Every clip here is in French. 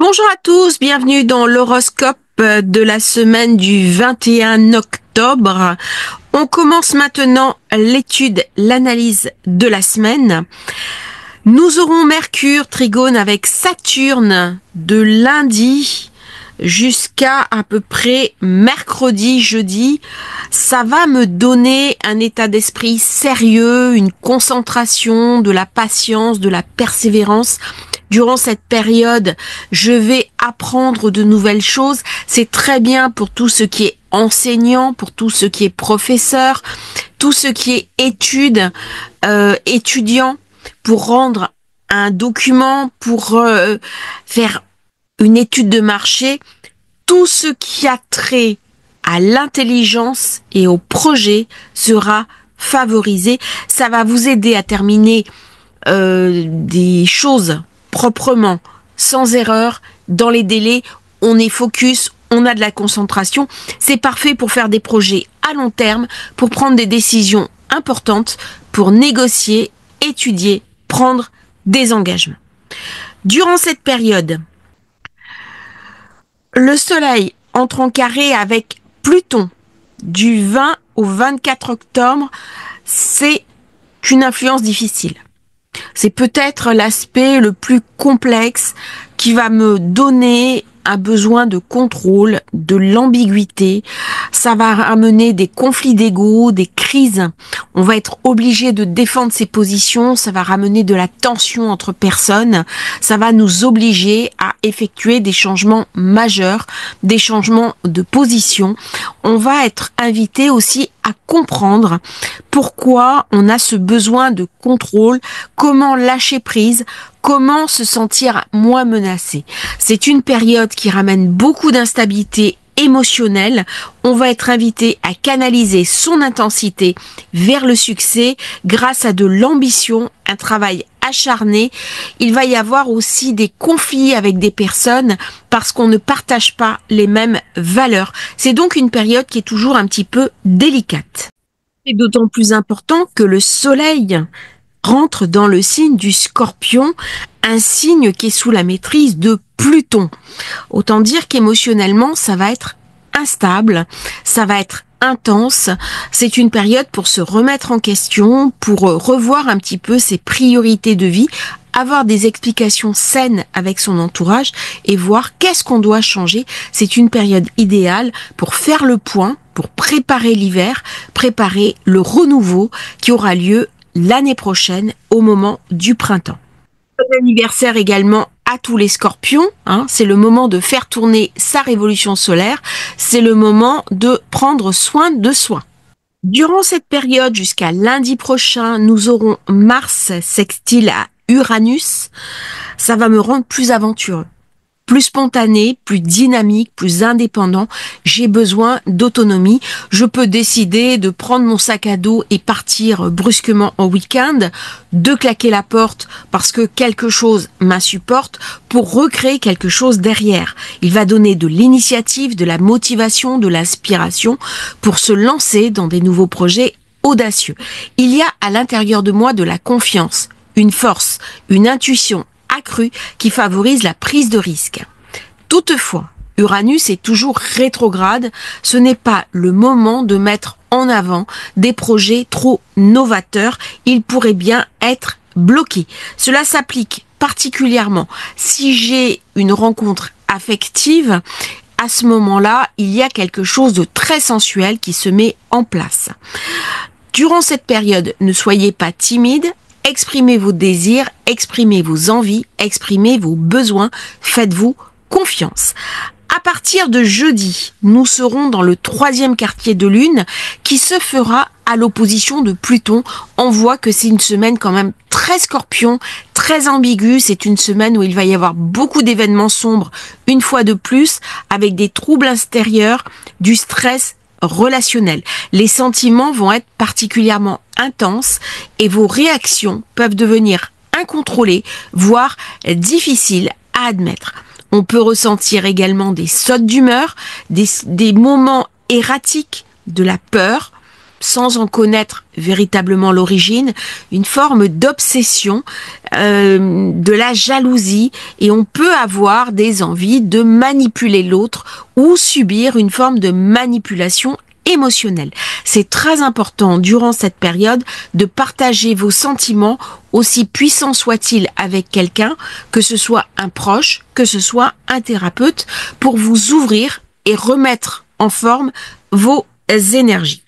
Bonjour à tous, bienvenue dans l'horoscope de la semaine du 21 octobre. On commence maintenant l'étude, l'analyse de la semaine. Nous aurons Mercure trigone avec Saturne de lundi jusqu'à à peu près mercredi, jeudi. Ça va me donner un état d'esprit sérieux, une concentration, de la patience, de la persévérance. Durant cette période, je vais apprendre de nouvelles choses. C'est très bien pour tout ce qui est enseignant, pour tout ce qui est professeur, tout ce qui est étudiant, pour rendre un document, pour faire une étude de marché. Tout ce qui a trait à l'intelligence et au projet sera favorisé. Ça va vous aider à terminer des choses proprement, sans erreur, dans les délais. On est focus, on a de la concentration. C'est parfait pour faire des projets à long terme, pour prendre des décisions importantes, pour négocier, étudier, prendre des engagements. Durant cette période, le Soleil entre en carré avec Pluton du 20 au 24 octobre. C'est une influence difficile. C'est peut-être l'aspect le plus complexe qui va me donner un besoin de contrôle, de l'ambiguïté. Ça va amener des conflits d'ego, des crises. On va être obligé de défendre ses positions. Ça va ramener de la tension entre personnes. Ça va nous obliger à effectuer des changements majeurs, des changements de position. On va être invité aussi à comprendre pourquoi on a ce besoin de contrôle, comment lâcher prise, comment se sentir moins menacé. C'est une période qui ramène beaucoup d'instabilité émotionnelle. On va être invité à canaliser son intensité vers le succès grâce à de l'ambition, un travail acharné. Il va y avoir aussi des conflits avec des personnes parce qu'on ne partage pas les mêmes valeurs. C'est donc une période qui est toujours un petit peu délicate. C'est d'autant plus important que le Soleil rentre dans le signe du Scorpion, un signe qui est sous la maîtrise de Pluton. Autant dire qu'émotionnellement, ça va être instable, ça va être intense. C'est une période pour se remettre en question, pour revoir un petit peu ses priorités de vie, avoir des explications saines avec son entourage et voir qu'est-ce qu'on doit changer. C'est une période idéale pour faire le point, pour préparer l'hiver, préparer le renouveau qui aura lieu l'année prochaine au moment du printemps. Bon anniversaire également à tous les Scorpions, c'est le moment de faire tourner sa révolution solaire, c'est le moment de prendre soin de soi. Durant cette période jusqu'à lundi prochain, nous aurons Mars sextile à Uranus. Ça va me rendre plus aventureux, plus spontané, plus dynamique, plus indépendant. J'ai besoin d'autonomie. Je peux décider de prendre mon sac à dos et partir brusquement en week-end, de claquer la porte parce que quelque chose m'insupporte pour recréer quelque chose derrière. Il va donner de l'initiative, de la motivation, de l'inspiration pour se lancer dans des nouveaux projets audacieux. Il y a à l'intérieur de moi de la confiance, une force, une intuition accrue qui favorise la prise de risque. Toutefois, Uranus est toujours rétrograde. Ce n'est pas le moment de mettre en avant des projets trop novateurs. Ils pourraient bien être bloqués. Cela s'applique particulièrement si j'ai une rencontre affective. À ce moment-là, il y a quelque chose de très sensuel qui se met en place. Durant cette période, ne soyez pas timide. Exprimez vos désirs, exprimez vos envies, exprimez vos besoins, faites-vous confiance. À partir de jeudi, nous serons dans le 3e quartier de lune qui se fera à l'opposition de Pluton. On voit que c'est une semaine quand même très Scorpion, très ambiguë. C'est une semaine où il va y avoir beaucoup d'événements sombres, une fois de plus, avec des troubles intérieurs, du stress relationnel. Les sentiments vont être particulièrement intenses et vos réactions peuvent devenir incontrôlées, voire difficiles à admettre. On peut ressentir également des sautes d'humeur, des moments erratiques, de la peur, sans en connaître véritablement l'origine, une forme d'obsession, de la jalousie, et on peut avoir des envies de manipuler l'autre ou subir une forme de manipulation émotionnelle. C'est très important durant cette période de partager vos sentiments, aussi puissants soient-ils, avec quelqu'un, que ce soit un proche, que ce soit un thérapeute, pour vous ouvrir et remettre en forme vos énergies.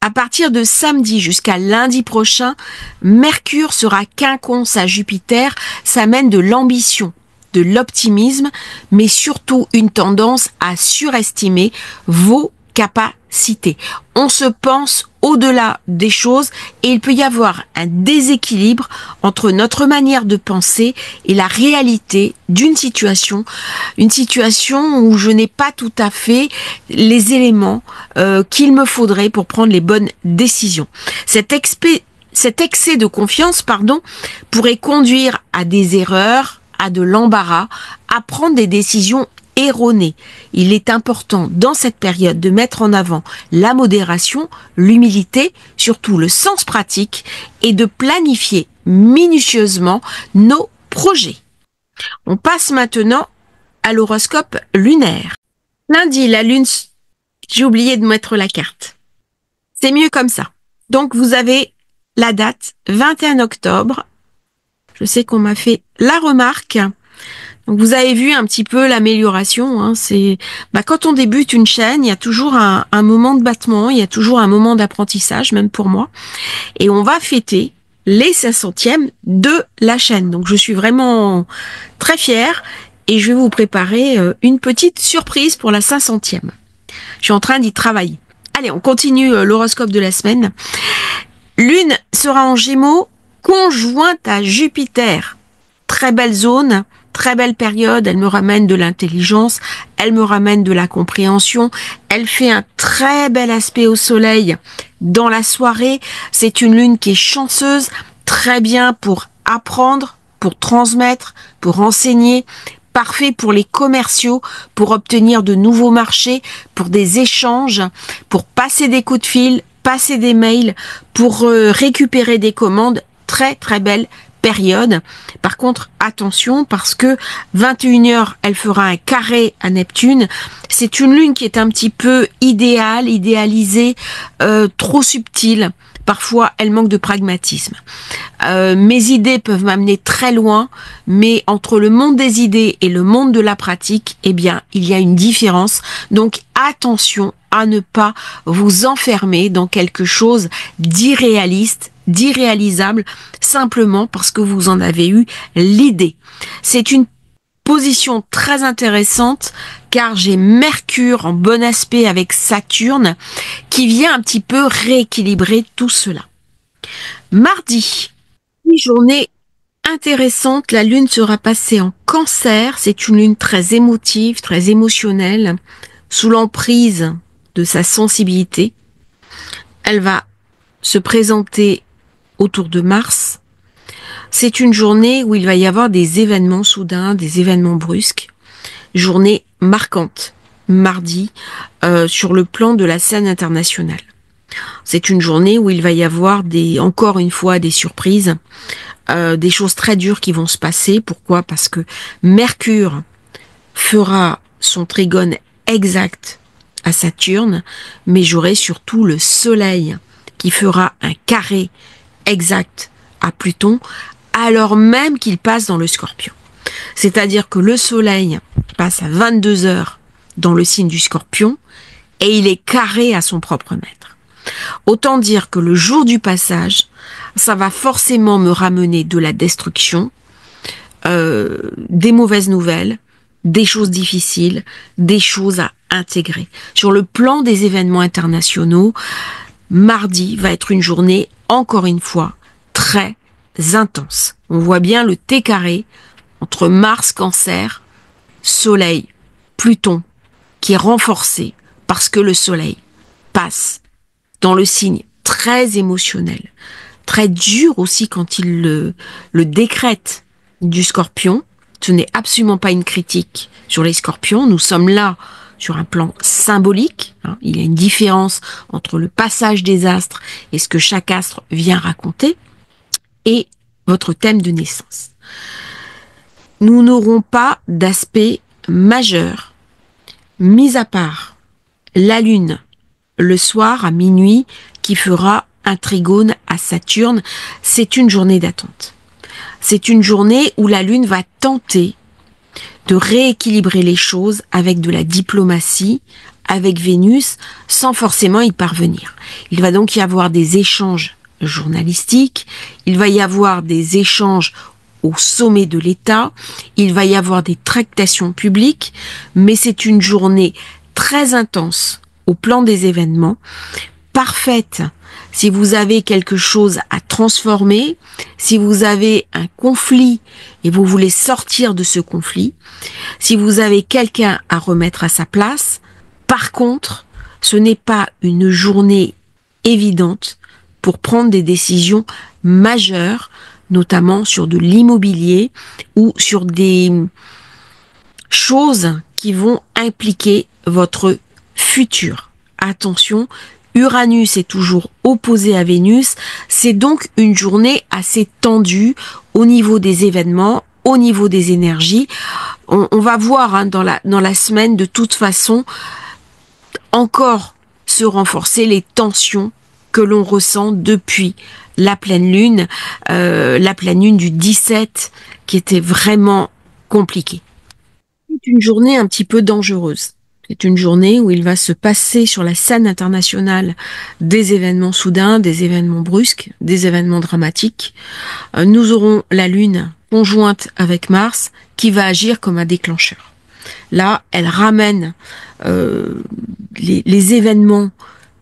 À partir de samedi jusqu'à lundi prochain, Mercure sera quinconce à Jupiter, ça mène de l'ambition, de l'optimisme, mais surtout une tendance à surestimer vos capacités. On se pense au-delà des choses et il peut y avoir un déséquilibre entre notre manière de penser et la réalité d'une situation, une situation où je n'ai pas tout à fait les éléments qu'il me faudrait pour prendre les bonnes décisions. Cet excès de confiance, pourrait conduire à des erreurs, à de l'embarras, à prendre des décisions erronées. Il est important dans cette période de mettre en avant la modération, l'humilité, surtout le sens pratique, et de planifier minutieusement nos projets. On passe maintenant à l'horoscope lunaire. Lundi, la lune... J'ai oublié de mettre la carte. C'est mieux comme ça. Donc vous avez la date 21 octobre. Je sais qu'on m'a fait la remarque. Donc vous avez vu un petit peu l'amélioration. C'est quand on débute une chaîne, il y a toujours un moment de battement, il y a toujours un moment d'apprentissage, même pour moi. Et on va fêter les 500e de la chaîne. Donc je suis vraiment très fière et je vais vous préparer une petite surprise pour la 500e. Je suis en train d'y travailler. Allez, on continue l'horoscope de la semaine. Lune sera en Gémeaux, conjointe à Jupiter. Très belle zone. Très belle période, elle me ramène de l'intelligence, elle me ramène de la compréhension, elle fait un très bel aspect au soleil dans la soirée. C'est une lune qui est chanceuse, très bien pour apprendre, pour transmettre, pour enseigner, parfait pour les commerciaux, pour obtenir de nouveaux marchés, pour des échanges, pour passer des coups de fil, passer des mails, pour récupérer des commandes. Très très belle période. Par contre, attention, parce que 21h, elle fera un carré à Neptune. C'est une lune qui est un petit peu idéalisée, trop subtile. Parfois, elle manque de pragmatisme. Mes idées peuvent m'amener très loin, mais entre le monde des idées et le monde de la pratique, il y a une différence. Donc, attention à ne pas vous enfermer dans quelque chose d'irréaliste, d'irréalisable, simplement parce que vous en avez eu l'idée. C'est une position très intéressante car j'ai Mercure en bon aspect avec Saturne qui vient un petit peu rééquilibrer tout cela. Mardi, une journée intéressante, la lune sera passée en Cancer, c'est une lune très émotive, très émotionnelle, sous l'emprise de sa sensibilité. Elle va se présenter autour de Mars. C'est une journée où il va y avoir des événements soudains, des événements brusques. Journée marquante, mardi, sur le plan de la scène internationale. C'est une journée où il va y avoir encore une fois des surprises, des choses très dures qui vont se passer. Pourquoi? Parce que Mercure fera son trigone exact à Saturne, mais j'aurai surtout le Soleil qui fera un carré exact à Pluton, alors même qu'il passe dans le Scorpion. C'est-à-dire que le Soleil passe à 22h dans le signe du Scorpion et il est carré à son propre maître. Autant dire que le jour du passage, ça va forcément me ramener de la destruction, des mauvaises nouvelles, des choses difficiles, des choses à intégrer. Sur le plan des événements internationaux, mardi va être une journée, encore une fois, très intense. On voit bien le T carré entre Mars, Cancer, Soleil, Pluton, qui est renforcé parce que le Soleil passe dans le signe très émotionnel, très dur aussi quand il le décrète du Scorpion. Ce n'est absolument pas une critique sur les Scorpions. Nous sommes là sur un plan symbolique. Il y a une différence entre le passage des astres et ce que chaque astre vient raconter, et votre thème de naissance. Nous n'aurons pas d'aspect majeur, mis à part la Lune le soir à minuit qui fera un trigone à Saturne. C'est une journée d'attente. C'est une journée où la Lune va tenter de rééquilibrer les choses avec de la diplomatie, avec Vénus, sans forcément y parvenir. Il va donc y avoir des échanges journalistiques, il va y avoir des échanges au sommet de l'État, il va y avoir des tractations publiques, mais c'est une journée très intense au plan des événements, parfaite si vous avez quelque chose à transformer, si vous avez un conflit et vous voulez sortir de ce conflit, si vous avez quelqu'un à remettre à sa place. Par contre, ce n'est pas une journée évidente pour prendre des décisions majeures, notamment sur de l'immobilier ou sur des choses qui vont impliquer votre futur. Attention, Uranus est toujours opposé à Vénus, c'est donc une journée assez tendue au niveau des événements, au niveau des énergies. On va voir dans la semaine, de toute façon, encore se renforcer les tensions que l'on ressent depuis la pleine lune du 17, qui était vraiment compliquée. C'est une journée un petit peu dangereuse. C'est une journée où il va se passer sur la scène internationale des événements soudains, des événements brusques, des événements dramatiques. Nous aurons la Lune conjointe avec Mars qui va agir comme un déclencheur. Là, elle ramène les événements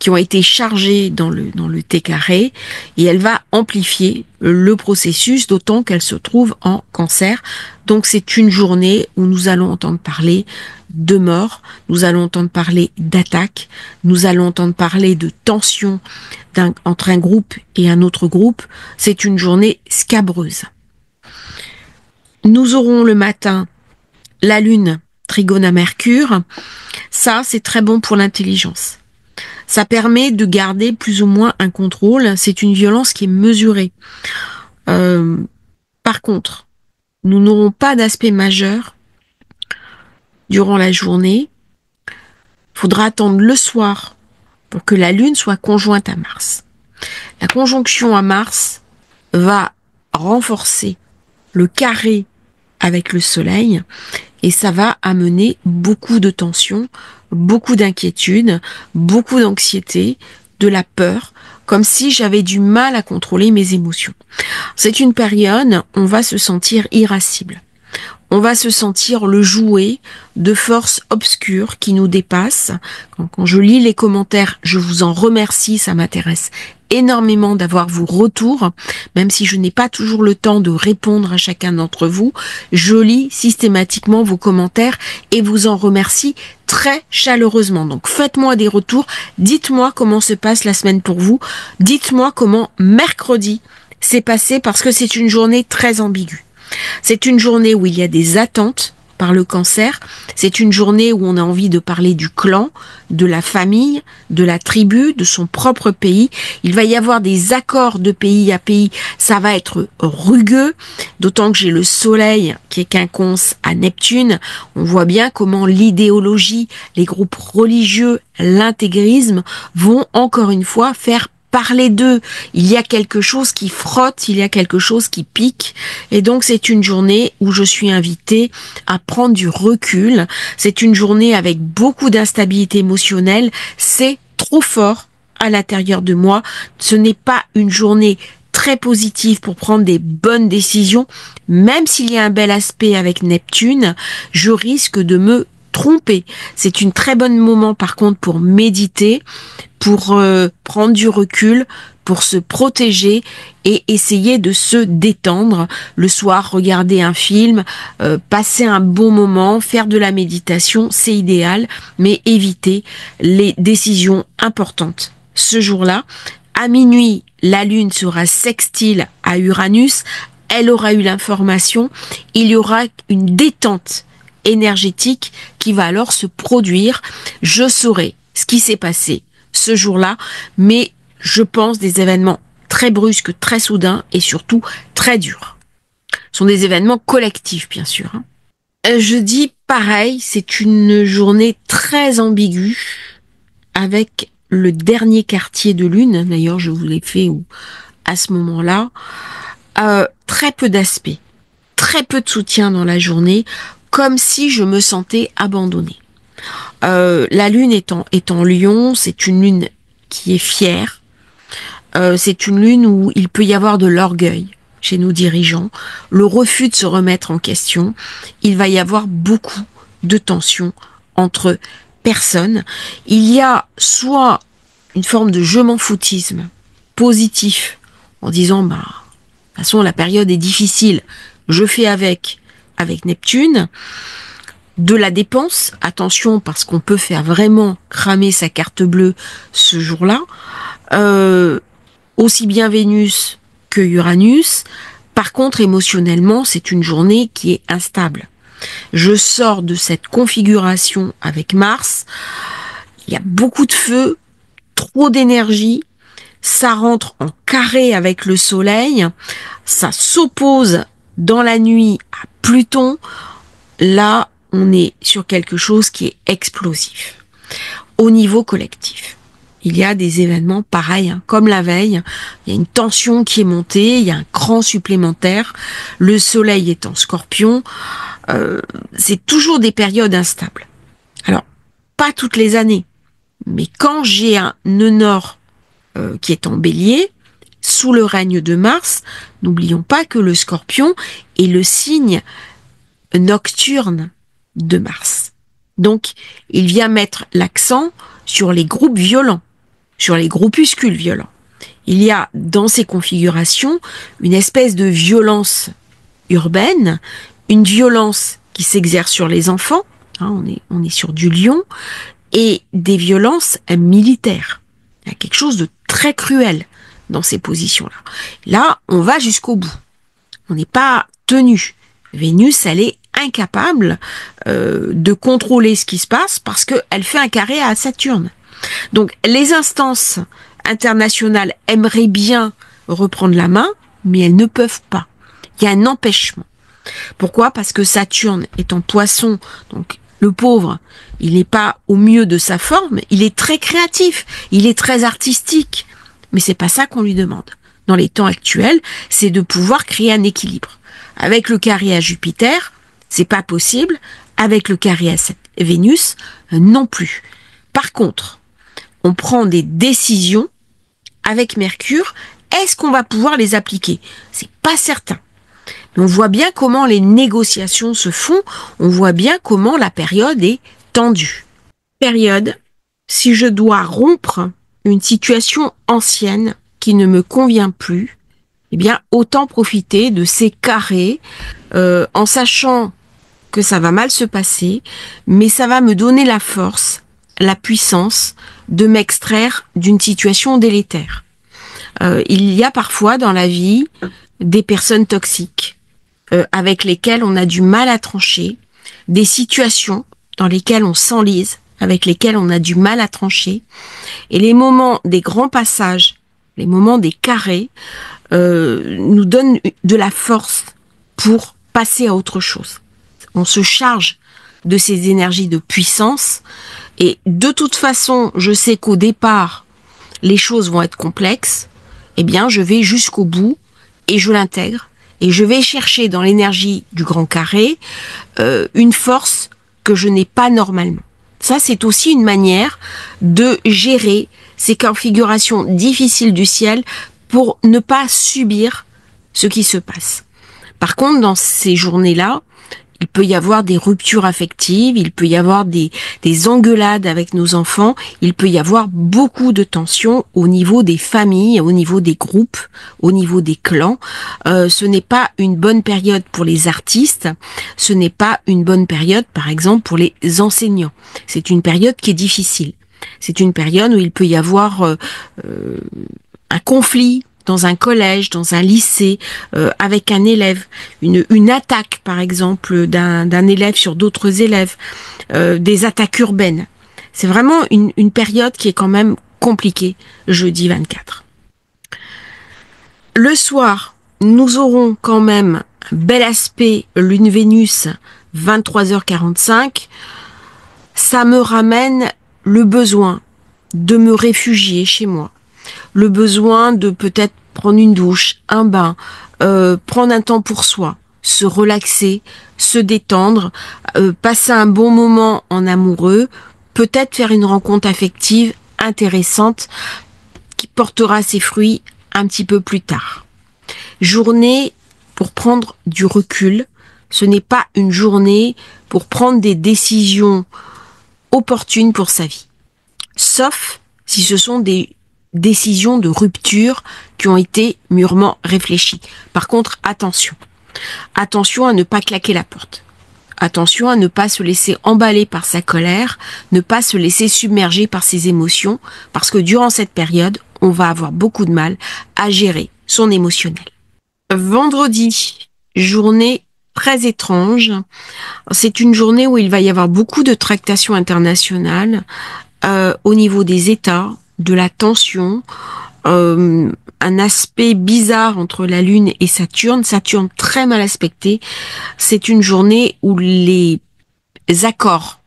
qui ont été chargés dans le T carré, et elle va amplifier le processus, d'autant qu'elle se trouve en Cancer. Donc c'est une journée où nous allons entendre parler de mort, nous allons entendre parler d'attaque, nous allons entendre parler de tension entre un groupe et un autre groupe. C'est une journée scabreuse. Nous aurons le matin la Lune trigone à Mercure. Ça, c'est très bon pour l'intelligence. Ça permet de garder plus ou moins un contrôle. C'est une violence qui est mesurée. Par contre, nous n'aurons pas d'aspect majeur durant la journée. Il faudra attendre le soir pour que la Lune soit conjointe à Mars. La conjonction à Mars va renforcer le carré avec le Soleil, et ça va amener beaucoup de tensions, beaucoup d'inquiétudes, beaucoup d'anxiété, de la peur, comme si j'avais du mal à contrôler mes émotions. C'est une période où on va se sentir irascible. On va se sentir le jouet de forces obscures qui nous dépassent. Quand je lis les commentaires, je vous en remercie, ça m'intéresse énormément d'avoir vos retours, même si je n'ai pas toujours le temps de répondre à chacun d'entre vous. Je lis systématiquement vos commentaires et vous en remercie très chaleureusement. Donc faites-moi des retours, dites-moi comment se passe la semaine pour vous, dites-moi comment mercredi s'est passé, parce que c'est une journée très ambiguë. C'est une journée où il y a des attentes par le Cancer, c'est une journée où on a envie de parler du clan, de la famille, de la tribu, de son propre pays. Il va y avoir des accords de pays à pays, ça va être rugueux, d'autant que j'ai le Soleil qui est quinconce à Neptune. On voit bien comment l'idéologie, les groupes religieux, l'intégrisme vont encore une fois faire parler d'eux. Il y a quelque chose qui frotte, il y a quelque chose qui pique, et donc c'est une journée où je suis invitée à prendre du recul. C'est une journée avec beaucoup d'instabilité émotionnelle, c'est trop fort à l'intérieur de moi. Ce n'est pas une journée très positive pour prendre des bonnes décisions. Même s'il y a un bel aspect avec Neptune, je risque de me tromper. C'est une très bonne moment par contre pour méditer, pour prendre du recul, pour se protéger et essayer de se détendre. Le soir, regarder un film, passer un bon moment, faire de la méditation, c'est idéal, mais éviter les décisions importantes. Ce jour-là, à minuit, la Lune sera sextile à Uranus, elle aura eu l'information, il y aura une détente énergétique qui va alors se produire. Je saurai ce qui s'est passé ce jour-là, mais je pense des événements très brusques, très soudains et surtout très durs. Ce sont des événements collectifs, bien sûr. Jeudi, pareil, c'est une journée très ambiguë avec le dernier quartier de lune. D'ailleurs, je vous l'ai fait à ce moment-là. Très peu d'aspects, très peu de soutien dans la journée, comme si je me sentais abandonnée. La lune est en Lion, c'est une lune qui est fière. C'est une lune où il peut y avoir de l'orgueil chez nos dirigeants, le refus de se remettre en question. Il va y avoir beaucoup de tensions entre personnes. Il y a soit une forme de je m'en foutisme positif, en disant, de toute façon, la période est difficile, je fais avec Neptune. De la dépense, attention, parce qu'on peut faire vraiment cramer sa carte bleue ce jour-là. Aussi bien Vénus que Uranus. Par contre, émotionnellement, c'est une journée qui est instable. Je sors de cette configuration avec Mars. Il y a beaucoup de feu, trop d'énergie. Ça rentre en carré avec le Soleil. Ça s'oppose dans la nuit à Pluton. Là, on est sur quelque chose qui est explosif. Au niveau collectif, il y a des événements pareils, comme la veille. Il y a une tension qui est montée, il y a un cran supplémentaire. Le Soleil est en Scorpion. C'est toujours des périodes instables. Alors, pas toutes les années, mais quand j'ai un nœud nord qui est en Bélier, sous le règne de Mars, n'oublions pas que le Scorpion est le signe nocturne de Mars. Donc, il vient mettre l'accent sur les groupes violents, sur les groupuscules violents. Il y a dans ces configurations une espèce de violence urbaine, une violence qui s'exerce sur les enfants, on est sur du Lion, et des violences militaires. Il y a quelque chose de très cruel dans ces positions-là. Là, on va jusqu'au bout. On n'est pas tenu. Vénus, elle est incapable de contrôler ce qui se passe parce qu'elle fait un carré à Saturne. Donc, les instances internationales aimeraient bien reprendre la main, mais elles ne peuvent pas. Il y a un empêchement. Pourquoi? Parce que Saturne est en Poisson, donc le pauvre, il n'est pas au mieux de sa forme, il est très créatif, il est très artistique, mais c'est pas ça qu'on lui demande. Dans les temps actuels, c'est de pouvoir créer un équilibre. Avec le carré à Jupiter, c'est pas possible. Avec le carré à Vénus, non plus. Par contre, on prend des décisions avec Mercure. Est-ce qu'on va pouvoir les appliquer? C'est pas certain. Mais on voit bien comment les négociations se font. On voit bien comment la période est tendue. Période, si je dois rompre une situation ancienne qui ne me convient plus, eh bien, autant profiter de ces carrés en sachant que ça va mal se passer, mais ça va me donner la force, la puissance de m'extraire d'une situation délétère. Il y a parfois dans la vie des personnes toxiques avec lesquelles on a du mal à trancher, des situations dans lesquelles on s'enlise, avec lesquelles on a du mal à trancher, et les moments des grands passages, les moments des carrés, nous donnent de la force pour passer à autre chose. On se charge de ces énergies de puissance et de toute façon, je sais qu'au départ, les choses vont être complexes. Eh bien, je vais jusqu'au bout et je l'intègre et je vais chercher dans l'énergie du grand carré une force que je n'ai pas normalement. Ça, c'est aussi une manière de gérer ces configurations difficiles du ciel pour ne pas subir ce qui se passe. Par contre, dans ces journées-là, il peut y avoir des ruptures affectives, il peut y avoir des engueulades avec nos enfants, il peut y avoir beaucoup de tensions au niveau des familles, au niveau des groupes, au niveau des clans. Ce n'est pas une bonne période pour les artistes, ce n'est pas une bonne période, par exemple, pour les enseignants. C'est une période qui est difficile. C'est une période où il peut y avoir un conflit dans un collège, dans un lycée, avec un élève, une attaque par exemple d'un élève sur d'autres élèves, des attaques urbaines. C'est vraiment une période qui est quand même compliquée, jeudi 24. Le soir, nous aurons quand même un bel aspect Lune-Vénus, 23h45. Ça me ramène le besoin de me réfugier chez moi, le besoin de peut-être prendre une douche, un bain, prendre un temps pour soi, se relaxer, se détendre, passer un bon moment en amoureux, peut-être faire une rencontre affective intéressante qui portera ses fruits un petit peu plus tard. Journée pour prendre du recul. Ce n'est pas une journée pour prendre des décisions opportunes pour sa vie. Sauf si ce sont des décisions de rupture qui ont été mûrement réfléchies. Par contre, attention. Attention à ne pas claquer la porte. Attention à ne pas se laisser emballer par sa colère, ne pas se laisser submerger par ses émotions, parce que durant cette période, on va avoir beaucoup de mal à gérer son émotionnel. Vendredi, journée très étrange. C'est une journée où il va y avoir beaucoup de tractations internationales au niveau des États, de la tension, un aspect bizarre entre la Lune et Saturne. Saturne très mal aspecté. C'est une journée où les accords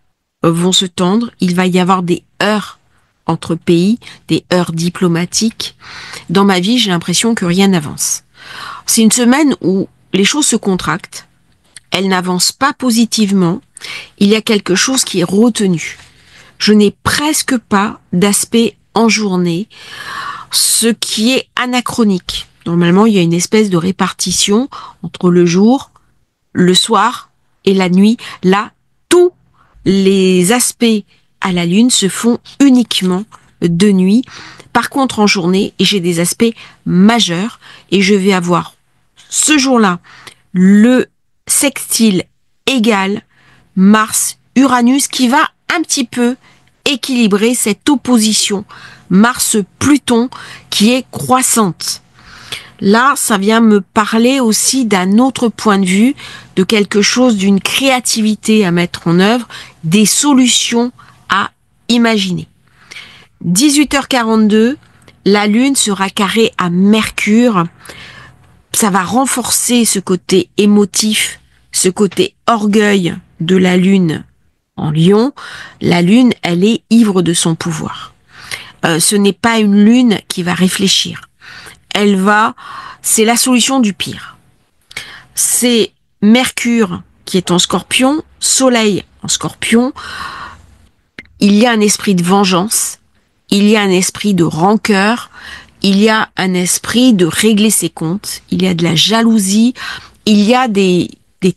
vont se tendre. Il va y avoir des heurts entre pays, des heurts diplomatiques. Dans ma vie, j'ai l'impression que rien n'avance. C'est une semaine où les choses se contractent. Elles n'avancent pas positivement. Il y a quelque chose qui est retenu. Je n'ai presque pas d'aspect en journée, ce qui est anachronique. Normalement, il y a une espèce de répartition entre le jour, le soir et la nuit. Là, tous les aspects à la Lune se font uniquement de nuit. Par contre, en journée, j'ai des aspects majeurs et je vais avoir ce jour-là le sextile égal Mars-Uranus qui va un petit peu équilibrer cette opposition Mars-Pluton qui est croissante. Là, ça vient me parler aussi d'un autre point de vue, de quelque chose, d'une créativité à mettre en œuvre, des solutions à imaginer. 18h42, la Lune sera carrée à Mercure. Ça va renforcer ce côté émotif, ce côté orgueil de la Lune en Lion. La Lune, elle est ivre de son pouvoir. Ce n'est pas une Lune qui va réfléchir. C'est la solution du pire. C'est Mercure qui est en Scorpion, Soleil en Scorpion. Il y a un esprit de vengeance, il y a un esprit de rancœur, il y a un esprit de régler ses comptes, il y a de la jalousie, il y a des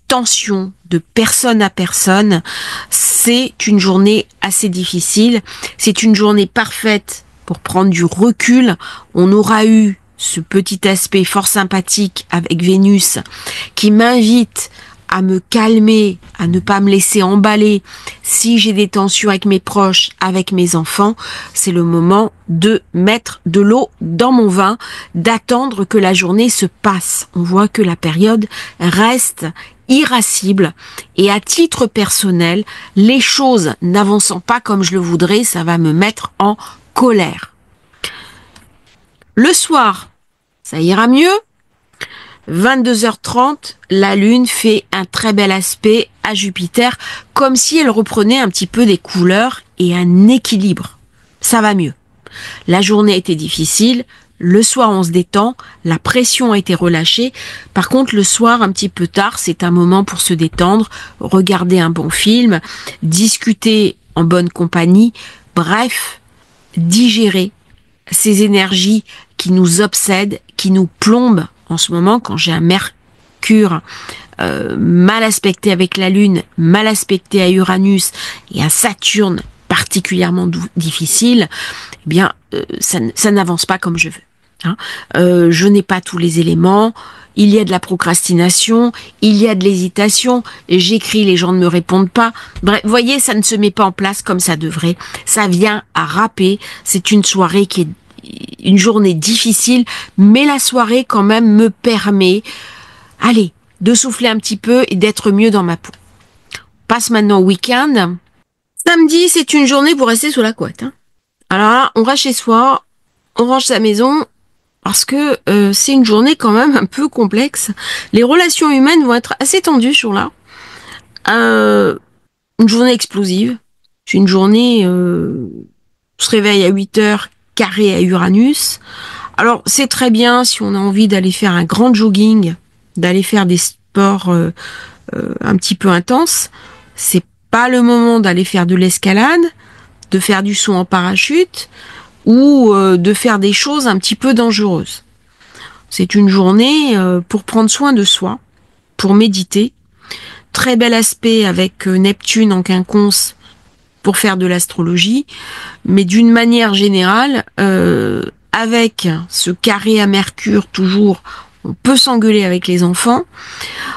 tensions de personne à personne. C'est une journée assez difficile. C'est une journée parfaite pour prendre du recul. On aura eu ce petit aspect fort sympathique avec Vénus qui m'invite à me calmer, à ne pas me laisser emballer. Si j'ai des tensions avec mes proches, avec mes enfants, c'est le moment de mettre de l'eau dans mon vin, d'attendre que la journée se passe. On voit que la période reste irascible et à titre personnel, les choses n'avançant pas comme je le voudrais, ça va me mettre en colère. Le soir, ça ira mieux. 22h30, la Lune fait un très bel aspect à Jupiter, comme si elle reprenait un petit peu des couleurs et un équilibre. Ça va mieux. La journée a été difficile, le soir on se détend, la pression a été relâchée. Par contre, le soir, un petit peu tard, c'est un moment pour se détendre, regarder un bon film, discuter en bonne compagnie, bref, digérer ces énergies qui nous obsèdent, qui nous plombent en ce moment. Quand j'ai un Mercure mal aspecté avec la Lune, mal aspecté à Uranus et un Saturne particulièrement difficile, eh bien, ça n'avance pas comme je veux. Je n'ai pas tous les éléments, il y a de la procrastination, il y a de l'hésitation, j'écris, les gens ne me répondent pas. Bref, vous voyez, ça ne se met pas en place comme ça devrait. Ça vient à râper, c'est une soirée qui est une journée difficile, mais la soirée quand même me permet, allez, de souffler un petit peu et d'être mieux dans ma peau. On passe maintenant au week-end. Samedi, c'est une journée pour rester sous la couette. Alors là, on reste chez soi, on range sa maison, parce que c'est une journée quand même un peu complexe. Les relations humaines vont être assez tendues sur là. Une journée explosive. C'est une journée, on se réveille à 8 heures, carré à Uranus. Alors, c'est très bien si on a envie d'aller faire un grand jogging, d'aller faire des sports un petit peu intenses. C'est pas le moment d'aller faire de l'escalade, de faire du saut en parachute ou de faire des choses un petit peu dangereuses. C'est une journée pour prendre soin de soi, pour méditer. Très bel aspect avec Neptune en quinconce pour faire de l'astrologie, mais d'une manière générale, avec ce carré à Mercure toujours, on peut s'engueuler avec les enfants.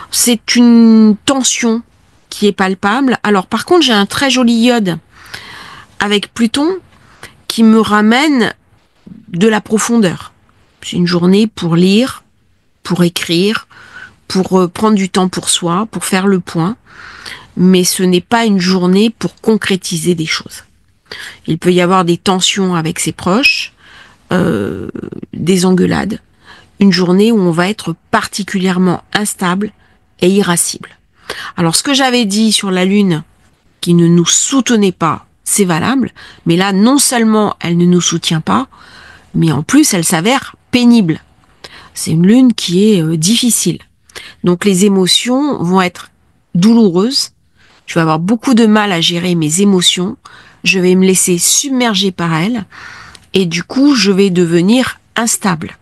C'est une tension qui est palpable. Alors par contre, j'ai un très joli iode avec Pluton qui me ramène de la profondeur. C'est une journée pour lire, pour écrire, pour prendre du temps pour soi, pour faire le point. Mais ce n'est pas une journée pour concrétiser des choses. Il peut y avoir des tensions avec ses proches, des engueulades, une journée où on va être particulièrement instable et irascible. Alors ce que j'avais dit sur la Lune, qui ne nous soutenait pas, c'est valable, mais là non seulement elle ne nous soutient pas, mais en plus elle s'avère pénible. C'est une Lune qui est difficile. Donc les émotions vont être douloureuses. Je vais avoir beaucoup de mal à gérer mes émotions. Je vais me laisser submerger par elles. Et du coup, je vais devenir instable.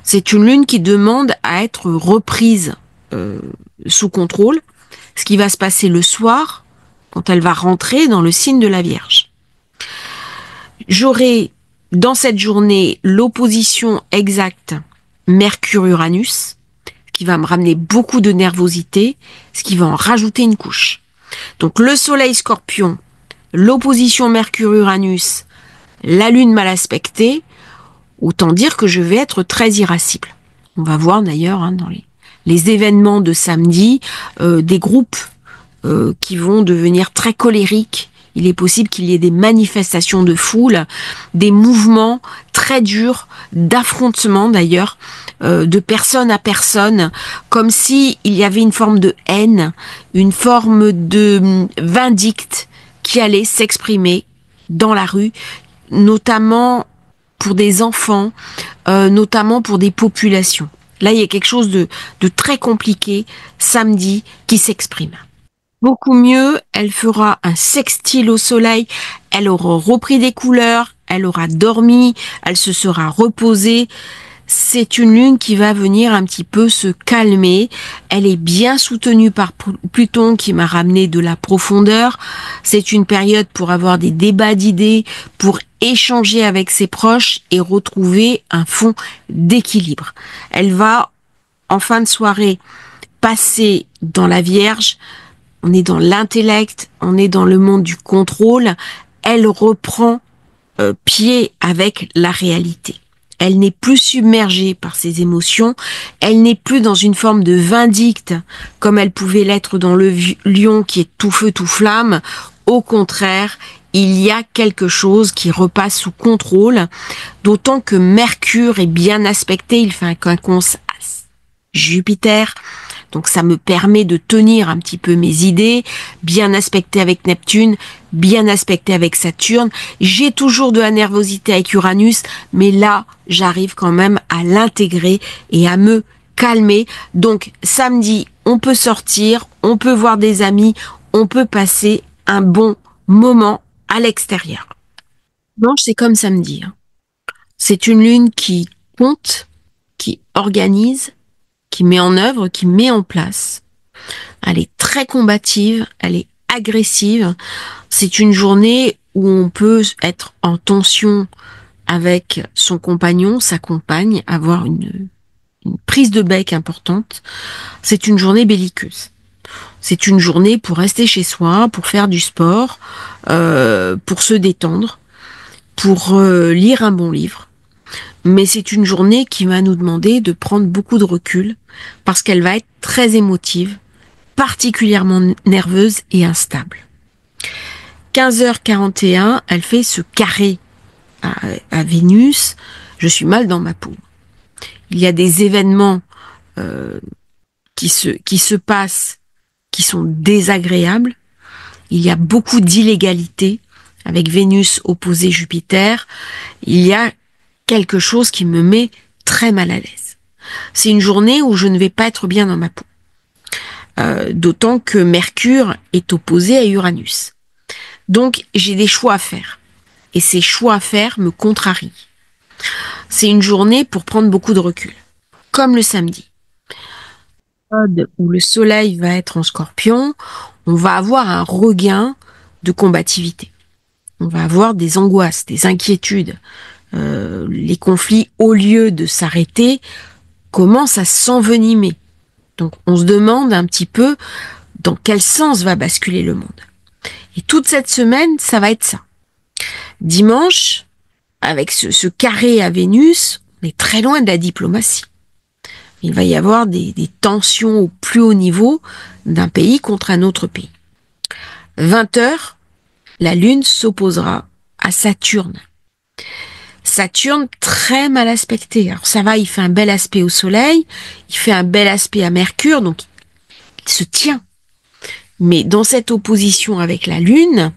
C'est une lune qui demande à être reprise sous contrôle. Ce qui va se passer le soir, quand elle va rentrer dans le signe de la Vierge. J'aurai dans cette journée l'opposition exacte Mercure-Uranus, qui va me ramener beaucoup de nervosité, ce qui va en rajouter une couche. Donc le Soleil Scorpion, l'opposition Mercure-Uranus, la Lune mal aspectée, autant dire que je vais être très irascible. On va voir d'ailleurs dans les événements de samedi, des groupes qui vont devenir très colériques. Il est possible qu'il y ait des manifestations de foule, des mouvements très durs, d'affrontements d'ailleurs, de personne à personne, comme si il y avait une forme de haine, une forme de vindicte qui allait s'exprimer dans la rue, notamment pour des enfants, notamment pour des populations. Là, il y a quelque chose de très compliqué samedi qui s'exprime. Beaucoup mieux, elle fera un sextile au soleil, elle aura repris des couleurs, elle aura dormi, elle se sera reposée. C'est une lune qui va venir un petit peu se calmer. Elle est bien soutenue par Pluton qui m'a ramené de la profondeur. C'est une période pour avoir des débats d'idées, pour échanger avec ses proches et retrouver un fond d'équilibre. Elle va, en fin de soirée, passer dans la Vierge. On est dans l'intellect, on est dans le monde du contrôle. Elle reprend pied avec la réalité. Elle n'est plus submergée par ses émotions. Elle n'est plus dans une forme de vindicte comme elle pouvait l'être dans le lion qui est tout feu, tout flamme. Au contraire, il y a quelque chose qui repasse sous contrôle. D'autant que Mercure est bien aspecté. Il fait un quinconce à Jupiter. Donc ça me permet de tenir un petit peu mes idées, bien aspecté avec Neptune, bien aspecté avec Saturne. J'ai toujours de la nervosité avec Uranus, mais là, j'arrive quand même à l'intégrer et à me calmer. Donc samedi, on peut sortir, on peut voir des amis, on peut passer un bon moment à l'extérieur. Dimanche, c'est comme samedi. C'est une lune qui compte, qui organise, qui met en œuvre, qui met en place. Elle est très combative, elle est agressive. C'est une journée où on peut être en tension avec son compagnon, sa compagne, avoir une prise de bec importante. C'est une journée belliqueuse. C'est une journée pour rester chez soi, pour faire du sport, pour se détendre, pour lire un bon livre. mais c'est une journée qui va nous demander de prendre beaucoup de recul parce qu'elle va être très émotive, particulièrement nerveuse et instable. 15h41, elle fait ce carré à Vénus. Je suis mal dans ma peau. Il y a des événements qui se passent qui sont désagréables. Il y a beaucoup d'illégalité avec Vénus opposée Jupiter. Il y a quelque chose qui me met très mal à l'aise. C'est une journée où je ne vais pas être bien dans ma peau. D'autant que Mercure est opposé à Uranus. Donc j'ai des choix à faire. Et ces choix à faire me contrarient. C'est une journée pour prendre beaucoup de recul. Comme le samedi. Où le soleil va être en Scorpion, on va avoir un regain de combativité. On va avoir des angoisses, des inquiétudes. Les conflits, au lieu de s'arrêter, commencent à s'envenimer. Donc on se demande un petit peu dans quel sens va basculer le monde. Et toute cette semaine, ça va être ça. Dimanche, avec ce carré à Vénus, on est très loin de la diplomatie. Il va y avoir des tensions au plus haut niveau d'un pays contre un autre pays. 20h, la Lune s'opposera à Saturne. Saturne très mal aspecté. Alors ça va, il fait un bel aspect au Soleil, il fait un bel aspect à Mercure, donc il se tient. Mais dans cette opposition avec la Lune,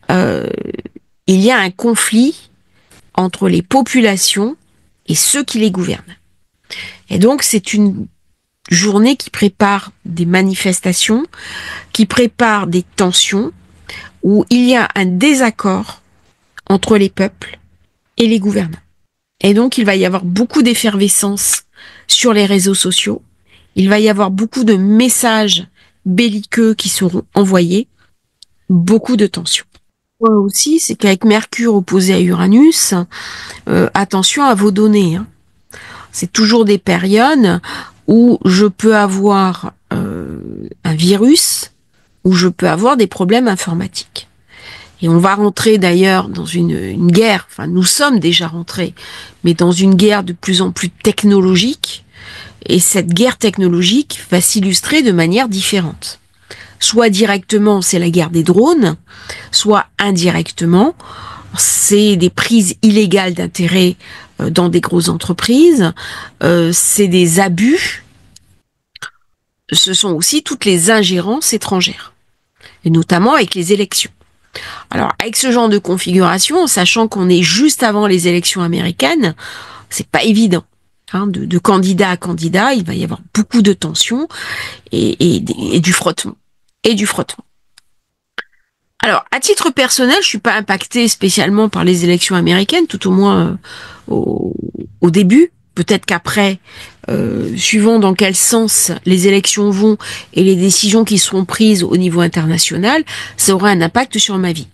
il y a un conflit entre les populations et ceux qui les gouvernent. Et donc c'est une journée qui prépare des manifestations, qui prépare des tensions, où il y a un désaccord entre les peuples et les gouvernants. Et donc il va y avoir beaucoup d'effervescence sur les réseaux sociaux, il va y avoir beaucoup de messages belliqueux qui seront envoyés, beaucoup de tensions. Aussi, c'est qu'avec Mercure opposé à Uranus, attention à vos données, hein. C'est toujours des périodes où je peux avoir un virus, où je peux avoir des problèmes informatiques. Et on va rentrer d'ailleurs dans une guerre, enfin nous sommes déjà rentrés, mais dans une guerre de plus en plus technologique, et cette guerre technologique va s'illustrer de manière différente. Soit directement, c'est la guerre des drones, soit indirectement, c'est des prises illégales d'intérêt dans des grosses entreprises, c'est des abus, ce sont aussi toutes les ingérences étrangères, et notamment avec les élections. Alors, avec ce genre de configuration, sachant qu'on est juste avant les élections américaines, c'est pas évident. Hein, de candidat à candidat, il va y avoir beaucoup de tensions et du frottement. Alors, à titre personnel, je suis pas impactée spécialement par les élections américaines, tout au moins au début. Peut-être qu'après, suivant dans quel sens les élections vont et les décisions qui seront prises au niveau international, ça aura un impact sur ma vie.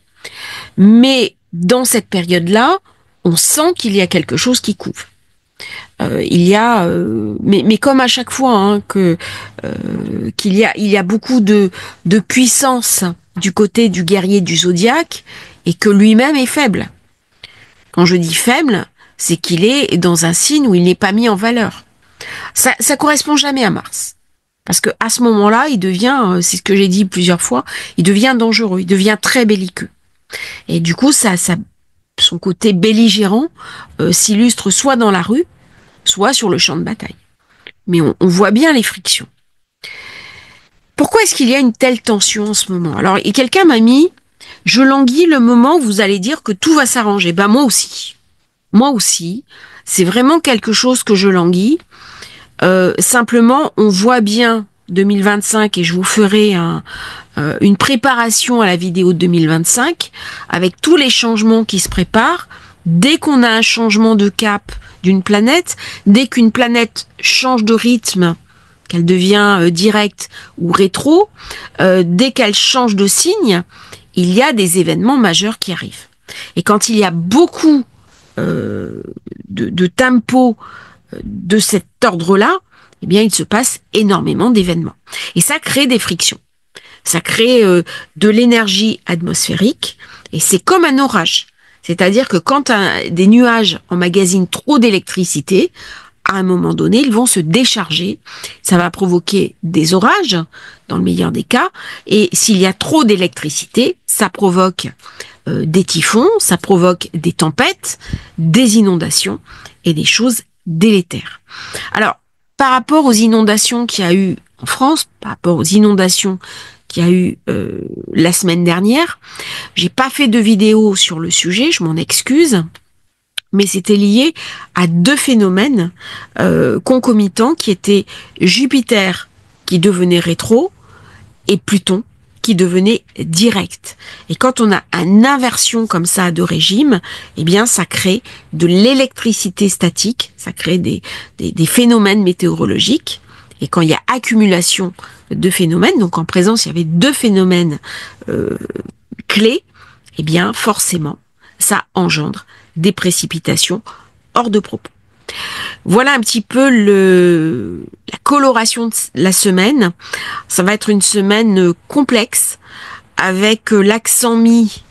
Mais dans cette période-là, on sent qu'il y a quelque chose qui couve. Il y a, mais comme à chaque fois, hein, qu'il y a beaucoup de puissance du côté du guerrier du zodiaque et que lui-même est faible. Quand je dis faible, c'est qu'il est dans un signe où il n'est pas mis en valeur. Ça correspond jamais à Mars. Parce que à ce moment-là, il devient, c'est ce que j'ai dit plusieurs fois, il devient dangereux, il devient très belliqueux. Et du coup, son côté belligérant s'illustre soit dans la rue, soit sur le champ de bataille. Mais on voit bien les frictions. Pourquoi est-ce qu'il y a une telle tension en ce moment? Alors, et quelqu'un m'a mis, je languis le moment où vous allez dire que tout va s'arranger. Ben moi aussi. Moi aussi. C'est vraiment quelque chose que je languis. Simplement, on voit bien 2025 et je vous ferai une préparation à la vidéo de 2025 avec tous les changements qui se préparent. Dès qu'on a un changement de cap d'une planète, dès qu'une planète change de rythme, qu'elle devient directe ou rétro, dès qu'elle change de signe, il y a des événements majeurs qui arrivent. Et quand il y a beaucoup de tempo de cet ordre-là, eh bien, il se passe énormément d'événements. Et ça crée des frictions. Ça crée de l'énergie atmosphérique et c'est comme un orage. C'est-à-dire que quand des nuages emmagasinent trop d'électricité, à un moment donné, ils vont se décharger. Ça va provoquer des orages, dans le meilleur des cas. Et s'il y a trop d'électricité, ça provoque des typhons, ça provoque des tempêtes, des inondations et des choses délétères. Alors, par rapport aux inondations qu'il y a eu en France, par rapport aux inondations qu'il y a eu la semaine dernière, j'ai pas fait de vidéo sur le sujet, je m'en excuse. Mais c'était lié à deux phénomènes concomitants qui étaient Jupiter qui devenait rétro et Pluton qui devenait direct. Et quand on a une inversion comme ça de régime, eh bien ça crée de l'électricité statique, ça crée des phénomènes météorologiques. Et quand il y a accumulation de phénomènes, donc en présence il y avait deux phénomènes clés, eh bien forcément ça engendre des précipitations hors de propos. Voilà un petit peu la coloration de la semaine. Ça va être une semaine complexe avec l'accent mis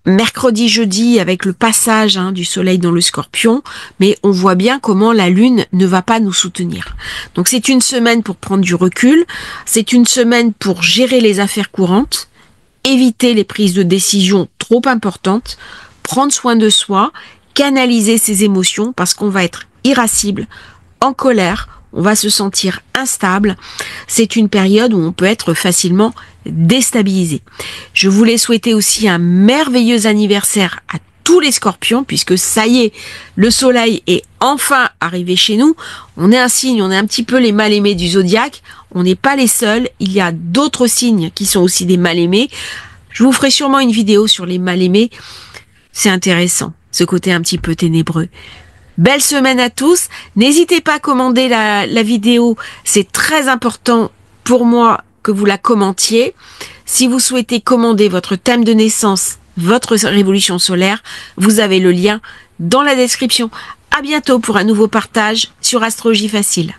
mercredi, jeudi avec le passage du soleil dans le Scorpion, mais on voit bien comment la Lune ne va pas nous soutenir. Donc c'est une semaine pour prendre du recul, c'est une semaine pour gérer les affaires courantes, éviter les prises de décision trop importantes, prendre soin de soi, canaliser ses émotions parce qu'on va être irascible, en colère, on va se sentir instable. C'est une période où on peut être facilement déstabilisé. Je voulais souhaiter aussi un merveilleux anniversaire à tous les Scorpions puisque ça y est, le soleil est enfin arrivé chez nous. On est un signe, on est un petit peu les mal-aimés du zodiaque. On n'est pas les seuls, il y a d'autres signes qui sont aussi des mal-aimés. Je vous ferai sûrement une vidéo sur les mal-aimés. C'est intéressant, ce côté un petit peu ténébreux. Belle semaine à tous. N'hésitez pas à commander la vidéo. C'est très important pour moi que vous la commentiez. Si vous souhaitez commander votre thème de naissance, votre révolution solaire, vous avez le lien dans la description. À bientôt pour un nouveau partage sur Astrologie Facile.